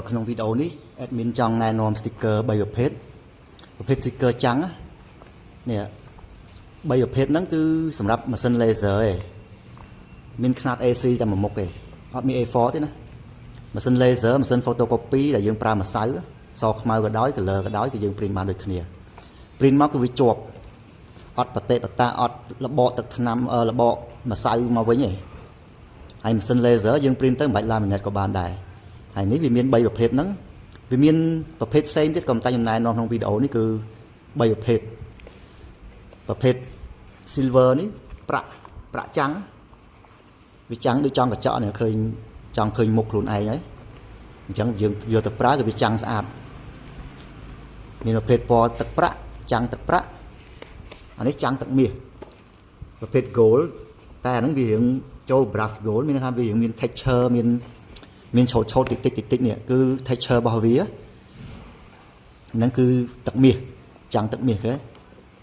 ក្នុងវីដេអូនេះ admin ចង់ណែនាំ sticker 3ប្រភេទ sticker ចាំងនេះ3ប្រភេទហ្នឹងគឺសម្រាប់ម៉ាស៊ីន laser ឯងមានຂະຫນាត A3 តែមួយមុខឯងអត់មាន A4 ទេណាម៉ាស៊ីន laser ម៉ាស៊ីន photocopy ដែលយើងប្រើម្សៅសខ្មៅក៏ដោយ color ក៏ដោយគឺយើង print បានដូចគ្នា print មកគឺវាជាប់អត់បតិបតាអត់លបកទឹកថ្នាំលបកម្សៅមកវិញឯងហើយម៉ាស៊ីន laser យើង print ទៅមិនបាច់ laminate ក៏បានដែរហើយនេះវាមាន3ប្រភេទហ្នឹងវាមានប្រភេទផ្សេងទៀតក៏មិនតែខ្ញុំណែនាំក្នុងវីដេអូនេះគឺ3ប្រភេទsilver នេះប្រាក់ចាំងវាចាំងដូចចង់កញ្ចក់នេះឃើញចង់ឃើញមុខខ្លួនឯងហើយអញ្ចឹងយើងយកទៅប្រើគឺវាចាំងស្អាតមានប្រភេទពណ៌ទឹកប្រាក់ចាំងទឹកប្រាក់អានេះចាំងទឹកមាសប្រភេទ gold តែអាហ្នឹងវារៀងចូល brush gold មានន័យថាវារៀងមាន texture មានឆោតតិចនេះគឺ texture របស់វាហ្នឹងគឺទឹកមាសចាំងទឹកមាសគេ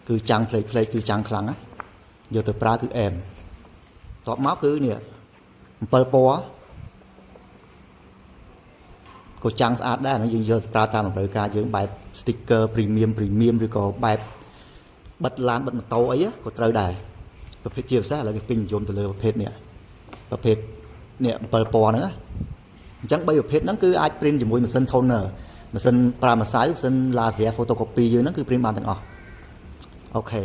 គឺចាំងផ្លេកគឺចាំងខ្លាំងណាយកទៅប្រើគឺអែមតបមកគឺនេះ7ពណ៌ក៏ចាំងស្អាតដែរហ្នឹងយើងយកទៅប្រើតាមតម្រូវការយើងបែប sticker premium ឬក៏បែបបិទឡានបិទម៉ូតូអីក៏ត្រូវដែរប្រភេទជាពិសេសឥឡូវគេពេញនិយមទៅលើប្រភេទនេះ7ពណ៌ហ្នឹងអញ្ចឹង3ប្រភេទហ្នឹងគឺអាច print ជាមួយម៉ាស៊ីន toner ម៉ាស៊ីនប្រើម្សៅម៉ាស៊ីន laser photocopy យើងហ្នឹងគឺ print បានទាំងអស់អូខេ